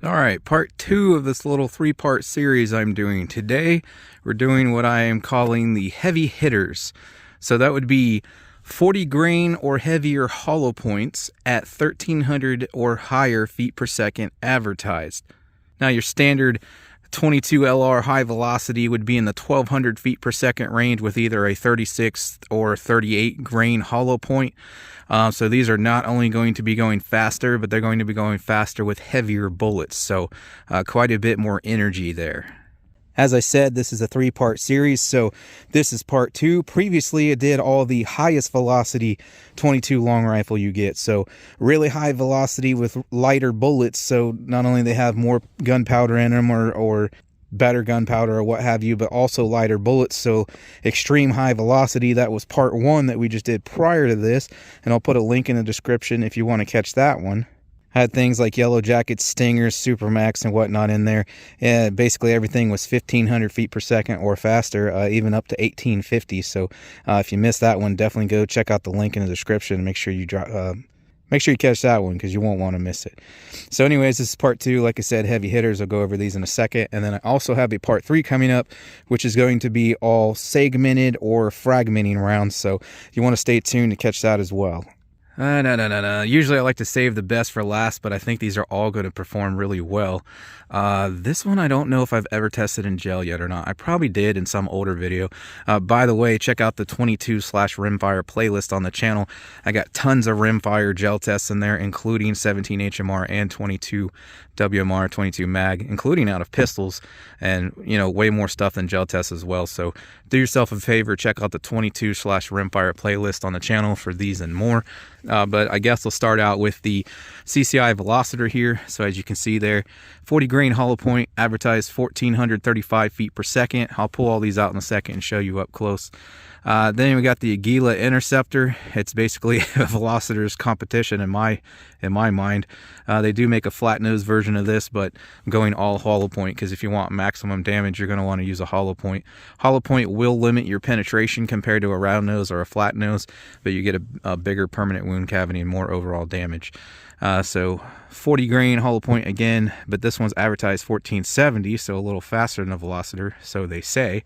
All right, part 2 of this little 3-part series I'm doing. Today, we're doing what I am calling the heavy hitters. So that would be 40 grain or heavier hollow points at 1300 or higher feet per second advertised. Now your standard 22 LR high velocity would be in the 1200 feet per second range with either a 36 or 38 grain hollow point. So these are not only going to be going faster, but they're going to be going faster with heavier bullets. So quite a bit more energy there. As I said, this is a 3-part series, so this is part 2. Previously, it did all the highest velocity 22 long rifle you get. So really high velocity with lighter bullets. So not only they have more gunpowder in them or better gunpowder or what have you, but also lighter bullets. So extreme high velocity, that was part 1 that we just did prior to this. And I'll put a link in the description if you want to catch that one. Had things like Yellow Jackets, Stingers, Supermax, and whatnot in there. And basically everything was 1500 feet per second or faster, even up to 1850. So if you missed that one, definitely go check out the link in the description and make sure you catch that one because you won't want to miss it. So anyways, this is part 2. Like I said, heavy hitters. I'll go over these in a second. And then I also have a part 3 coming up, which is going to be all segmented or fragmenting rounds. So you want to stay tuned to catch that as well. No. Usually I like to save the best for last, but I think these are all going to perform really well. This one I don't know if I've ever tested in gel yet or not. I probably did in some older video. By the way, check out the 22/rimfire playlist on the channel. I got tons of rimfire gel tests in there, including 17 HMR and 22 WMR, 22 mag, including out of pistols, and way more stuff than gel tests as well. So do yourself a favor, check out the 22/rimfire playlist on the channel for these and more. But I guess we'll start out with the CCI Velocitor here. So as you can see there, 40 grain hollow point, advertised 1435 feet per second. I'll pull all these out in a second and show you up close. Then we got the Gelatin Interceptor. It's basically a Velocitor's competition in my mind. They do make a flat nose version of this, but I'm going all hollow point because if you want maximum damage, you're going to want to use a hollow point. Hollow point will limit your penetration compared to a round nose or a flat nose, but you get a bigger permanent wound cavity and more overall damage. So 40 grain hollow point again, but this one's advertised 1470, so a little faster than a Velocitor, so they say.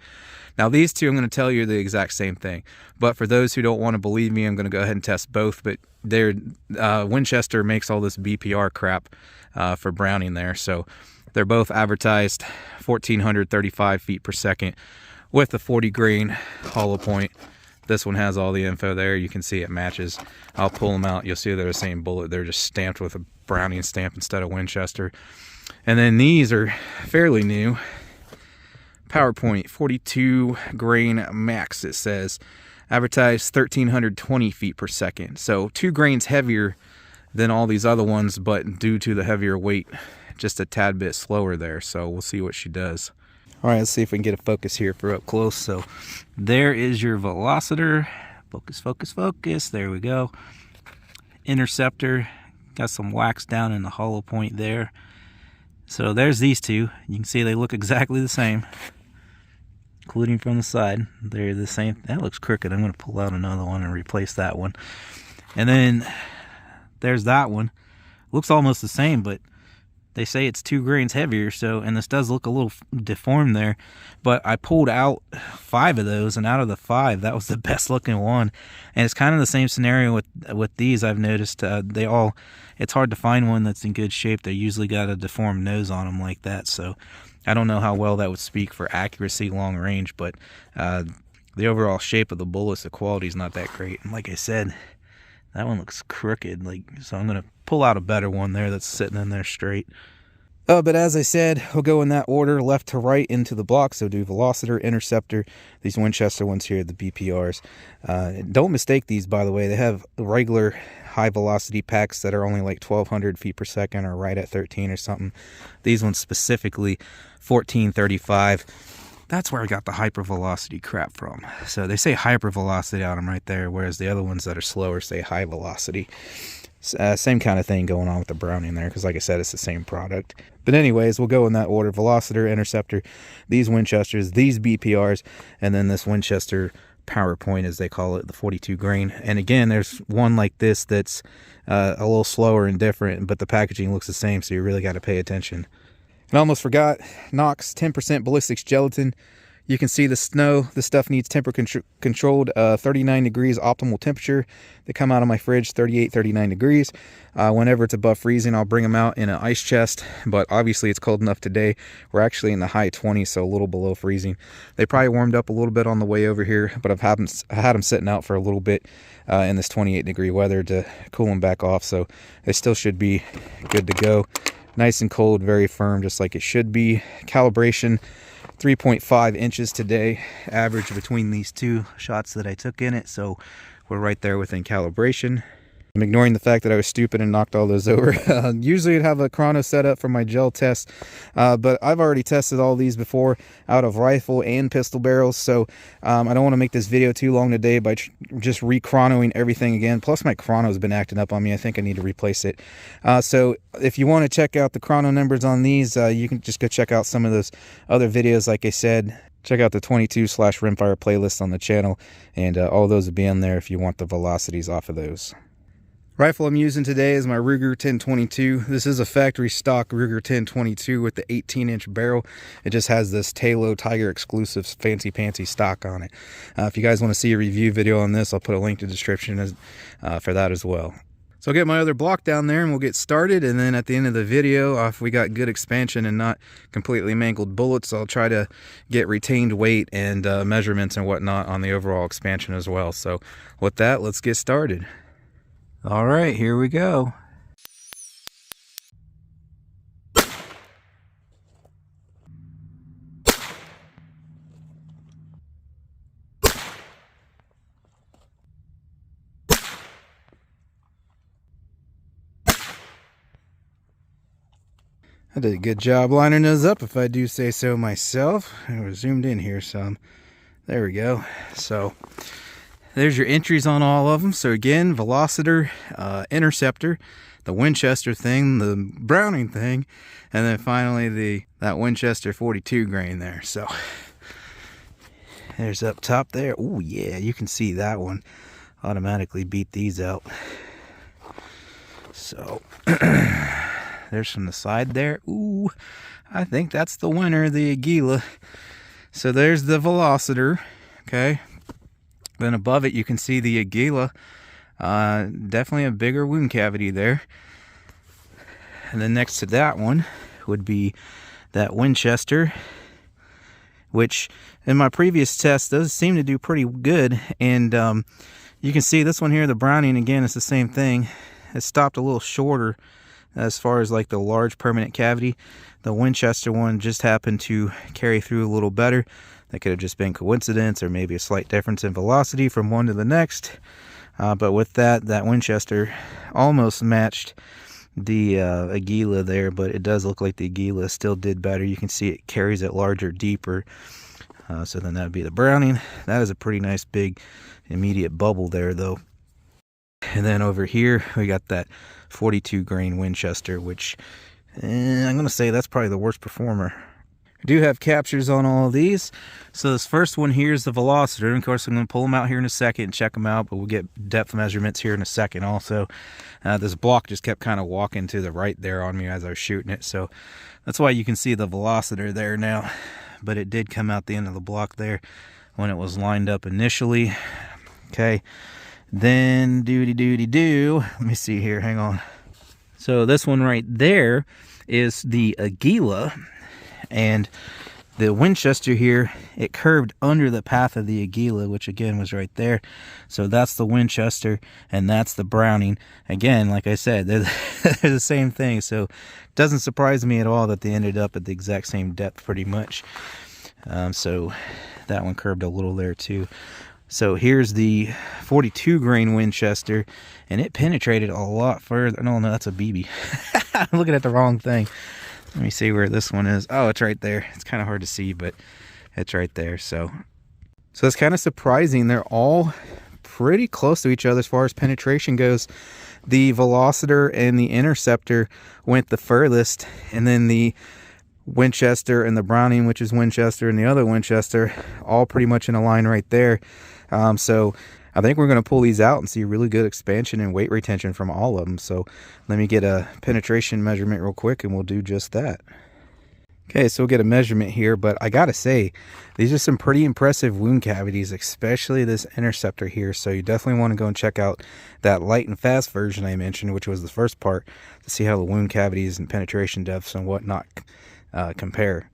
Now these two, I'm going to tell you the exact same thing, but for those who don't want to believe me, I'm going to go ahead and test both. But Winchester makes all this BPR crap for Browning there, so they're both advertised 1435 feet per second with the 40 grain hollow point. This one has all the info there. You can see it matches. I'll pull them out. You'll see they're the same bullet. They're just stamped with a Browning stamp instead of Winchester. And then these are fairly new. PowerPoint 42 grain max, it says. Advertised 1320 feet per second. So 2 grains heavier than all these other ones, but due to the heavier weight, just a tad bit slower there. So we'll see what she does. All right, let's see if we can get a focus here for up close. So there is your Velocitor. Focus, focus, focus. There we go. Interceptor. Got some wax down in the hollow point there. So there's these two. You can see they look exactly the same, including from the side. They're the same. That looks crooked. I'm going to pull out another one and replace that one. And then there's that one. Looks almost the same, but they say it's 2 grains heavier, so, and this does look a little deformed there, but I pulled out 5 of those, and out of the 5, that was the best looking one. And it's kind of the same scenario with these. I've noticed it's hard to find one that's in good shape. They usually got a deformed nose on them like that, so I don't know how well that would speak for accuracy long range, but the overall shape of the bullets, the quality is not that great. And like I said, that one looks crooked, so I'm going to pull out a better one there that's sitting in there straight. But as I said, we'll go in that order, left to right into the block. So do Velocitor, Interceptor, these Winchester ones here, the BPRs. Don't mistake these, by the way. They have regular high velocity packs that are only like 1200 feet per second or right at 13 or something. These ones specifically 1435. That's where I got the hypervelocity crap from. So they say hypervelocity on them right there, whereas the other ones that are slower say high velocity. Same kind of thing going on with the Browning there, because like I said, it's the same product. But anyways, we'll go in that order. Velocitor, Interceptor, these Winchesters, these BPRs, and then this Winchester power point, as they call it, the 42 grain. And again, there's one like this that's a little slower and different, but the packaging looks the same, so you really got to pay attention. And I almost forgot, Knox 10% ballistics gelatin. You can see the snow. This stuff needs controlled 39 degrees optimal temperature. They come out of my fridge 38, 39 degrees. Whenever it's above freezing, I'll bring them out in an ice chest, but obviously it's cold enough today. We're actually in the high 20s, so a little below freezing. They probably warmed up a little bit on the way over here, but I had them sitting out for a little bit in this 28 degree weather to cool them back off, so they still should be good to go. Nice and cold, very firm, just like it should be. Calibration 3.5 inches today, average between these two shots that I took in it, so we're right there within calibration. I'm ignoring the fact that I was stupid and knocked all those over. Usually I'd have a chrono set up for my gel test, but I've already tested all these before out of rifle and pistol barrels, so I don't want to make this video too long today by just re-chronoing everything again. Plus my chrono's been acting up on me. I think I need to replace it. So if you want to check out the chrono numbers on these, you can just go check out some of those other videos. Like I said, check out the 22/rimfire playlist on the channel, and all those will be in there if you want the velocities off of those. Rifle I'm using today is my Ruger 1022. This is a factory stock Ruger 1022 with the 18-inch barrel. It just has this Talo Tiger exclusive fancy pantsy stock on it. If you guys want to see a review video on this, I'll put a link to the description for that as well. So I'll get my other block down there and we'll get started, and then at the end of the video, if we got good expansion and not completely mangled bullets, I'll try to get retained weight and measurements and whatnot on the overall expansion as well. So with that, let's get started. All right, here we go. I did a good job lining those up, if I do say so myself. I was zoomed in here some. There we go. So there's your entries on all of them. So again, Velocitor, Interceptor, the Winchester thing, the Browning thing, and then finally that Winchester 42 grain there. So there's up top there. Oh yeah, you can see that one automatically beat these out. So there's from the side there. Ooh, I think that's the winner, the Aguila. So there's the Velocitor, okay. Then above it, you can see the Aguila. Definitely a bigger wound cavity there. And then next to that one would be that Winchester, which in my previous test does seem to do pretty good. And you can see this one here, the Browning, again, it's the same thing. It stopped a little shorter as far as like the large permanent cavity. The Winchester one just happened to carry through a little better. That could have just been coincidence or maybe a slight difference in velocity from one to the next. But with that Winchester almost matched the Aguila there, but it does look like the Aguila still did better. You can see it carries it larger, deeper. So then that would be the Browning. That is a pretty nice big immediate bubble there though. And then over here we got that 42 grain Winchester, which I'm going to say that's probably the worst performer. I do have captures on all of these. So this first one here is the Velocitor. And of course, I'm going to pull them out here in a second and check them out, but we'll get depth measurements here in a second also. This block just kept kind of walking to the right there on me as I was shooting it. So that's why you can see the Velocitor there now. But it did come out the end of the block there when it was lined up initially. Okay. Then let me see here. Hang on. So this one right there is the Aguila. And the Winchester here, it curved under the path of the Aguila, which again was right there. So that's the Winchester, and that's the Browning. Again, like I said, they're the same thing. So it doesn't surprise me at all that they ended up at the exact same depth pretty much. So that one curved a little there too. So here's the 42 grain Winchester, and it penetrated a lot further. No, that's a BB. I'm looking at the wrong thing. Let me see where this one is. Oh, it's right there. It's kind of hard to see, but it's right there. So it's kind of surprising. They're all pretty close to each other as far as penetration goes. The Velocitor and the Interceptor went the furthest, and then the Winchester and the Browning, which is Winchester, and the other Winchester, all pretty much in a line right there. So I think we're going to pull these out and see really good expansion and weight retention from all of them. So let me get a penetration measurement real quick and we'll do just that. Okay, so we'll get a measurement here, but I gotta say, these are some pretty impressive wound cavities, especially this interceptor here. So you definitely want to go and check out that light and fast version I mentioned, which was the first part, to see how the wound cavities and penetration depths and whatnot compare.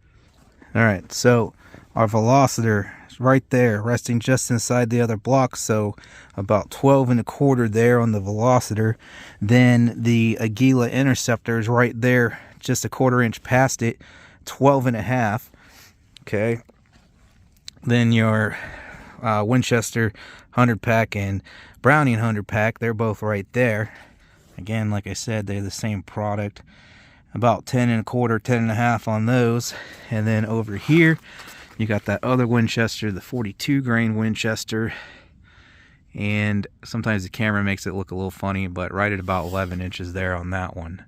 All right, so our velociter is right there, resting just inside the other block, so about 12 1/4 there on the velociter. Then the Aguila interceptor is right there, just a 1/4 inch past it, 12 1/2. Okay, then your Winchester 100 pack and Browning 100 pack, they're both right there. Again, like I said, they're the same product. About 10 1/4, 10 1/2 on those. And then over here you got that other Winchester, the 42 grain Winchester, and sometimes the camera makes it look a little funny, but right at about 11 inches there on that one.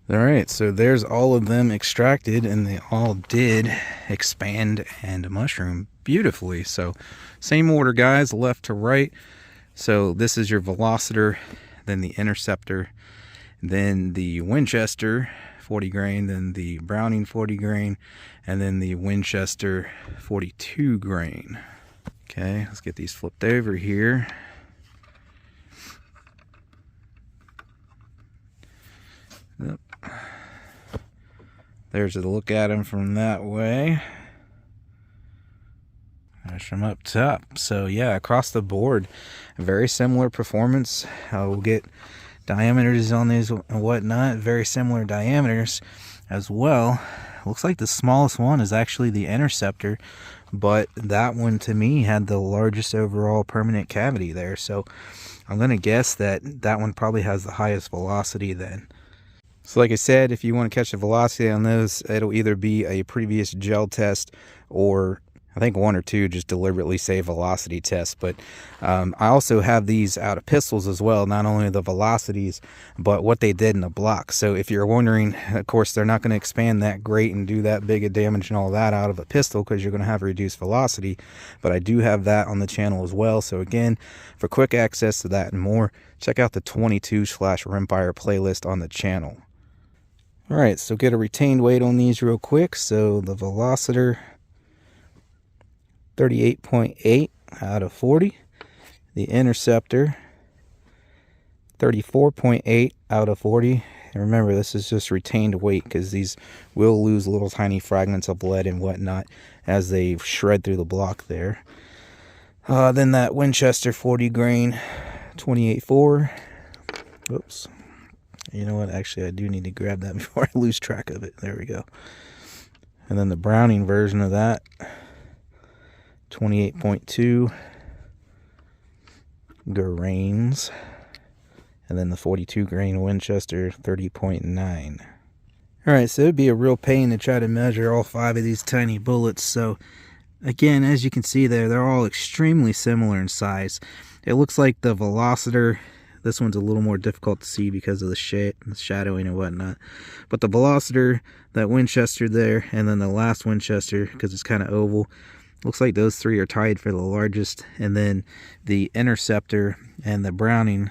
All right, so there's all of them extracted, and they all did expand and mushroom beautifully. So same order, guys, left to right. So this is your velociter, then the interceptor, then the Winchester 40 grain, then the Browning 40 grain, and then the Winchester 42 grain. Okay, let's get these flipped over here. Yep. There's a look at them from that way. There's from up top. So yeah, across the board, very similar performance. We'll get diameters on these and whatnot, very similar diameters as well. Looks like the smallest one is actually the interceptor, but that one to me had the largest overall permanent cavity there. So I'm gonna guess that that one probably has the highest velocity then. So like I said, if you want to catch the velocity on those, it'll either be a previous gel test, or I think one or two just deliberately say velocity test. But I also have these out of pistols as well, not only the velocities, but what they did in the block. So if you're wondering, of course, they're not going to expand that great and do that big of damage and all that out of a pistol, because you're going to have reduced velocity. But I do have that on the channel as well. So again, for quick access to that and more, check out the 22/Rimfire playlist on the channel. All right, so get a retained weight on these real quick. So the velociter, 38.8 out of 40. The interceptor, 34.8 out of 40. And remember, this is just retained weight, because these will lose little tiny fragments of lead and whatnot as they shred through the block there. Then that Winchester 40 grain, 28.4. Oops. You know what? Actually, I do need to grab that before I lose track of it. There we go. And then the Browning version of that, 28.2 grains. And then the 42 grain Winchester, 30.9. All right, so it'd be a real pain to try to measure all 5 of these tiny bullets. So again, as you can see there, they're all extremely similar in size. It looks like the velociter, this one's a little more difficult to see because of the shadowing and whatnot. But the velociter, that Winchester there, and then the last Winchester, because it's kind of oval, looks like those 3 are tied for the largest. And then the interceptor and the Browning,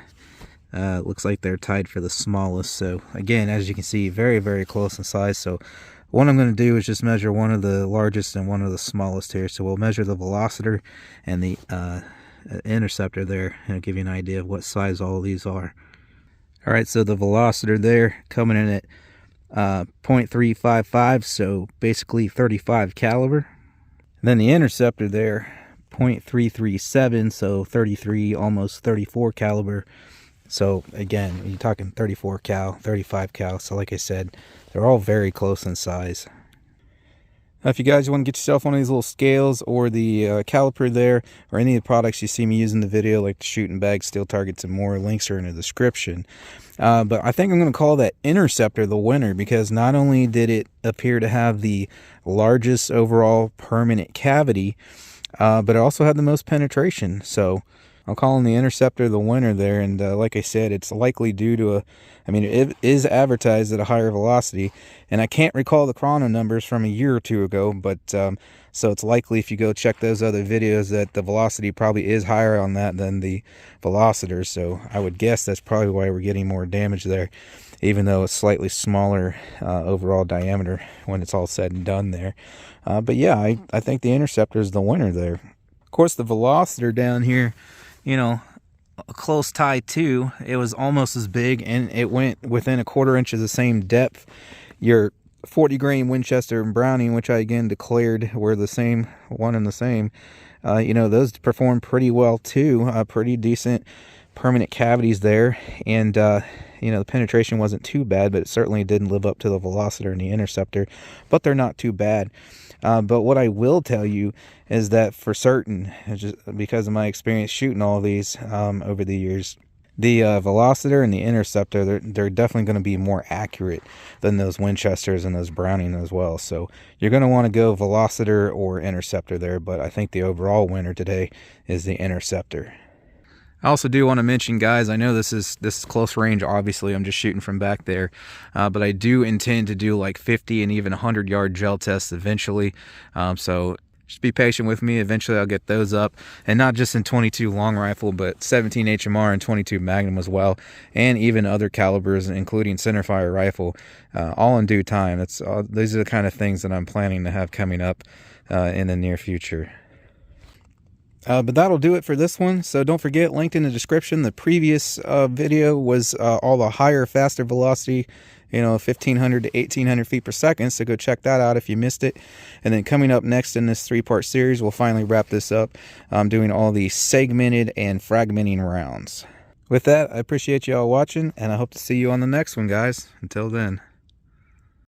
looks like they're tied for the smallest. So again, as you can see, very, very close in size. So what I'm going to do is just measure one of the largest and one of the smallest here. So we'll measure the velociter and the interceptor there, and I'll give you an idea of what size all of these are. All right, so the velociter there coming in at 0.355, so basically 35 caliber. And then the interceptor there, 0.337, so 33, almost 34 caliber. So again, you're talking 34 cal, 35 cal. So like I said, they're all very close in size. Now, if you guys want to get yourself one of these little scales, or the caliper there, or any of the products you see me use in the video, like the shooting bag, steel targets, and more, links are in the description. But I think I'm going to call that interceptor the winner, because not only did it appear to have the largest overall permanent cavity, but it also had the most penetration. So I'm calling the Interceptor the winner there, and like I said, it's likely due to it is advertised at a higher velocity, and I can't recall the chrono numbers from a year or two ago, but so it's likely if you go check those other videos that the velocity probably is higher on that than the velocitors, so I would guess that's probably why we're getting more damage there, even though it's slightly smaller overall diameter when it's all said and done there. But yeah, I think the Interceptor is the winner there. Of course, the velocitor down here, you know, a close tie too. It was almost as big, and it went within a 1/4 inch of the same depth. Your 40 grain Winchester and Browning, which I again declared were the same, one and the same, those performed pretty well too. Pretty decent permanent cavities there, and the penetration wasn't too bad, but it certainly didn't live up to the Velociter and the Interceptor, but they're not too bad. But what I will tell you is that for certain, just because of my experience shooting all these over the years, the Velociter and the Interceptor, they're definitely going to be more accurate than those Winchesters and those Browning as well. So you're going to want to go Velociter or Interceptor there, but I think the overall winner today is the Interceptor. I also do want to mention, guys, I know this is close range, obviously, I'm just shooting from back there, but I do intend to do like 50 and even 100-yard gel tests eventually, so just be patient with me. Eventually I'll get those up, and not just in 22 long rifle, but 17 HMR and 22 Magnum as well, and even other calibers, including centerfire rifle, all in due time. These are the kind of things that I'm planning to have coming up in the near future. But that'll do it for this one. So don't forget, linked in the description, the previous video was all the higher, faster velocity, 1,500 to 1,800 feet per second. So go check that out if you missed it. And then coming up next in this 3-part series, we'll finally wrap this up. I'm doing all the segmented and fragmenting rounds. With that, I appreciate you all watching, and I hope to see you on the next one, guys. Until then.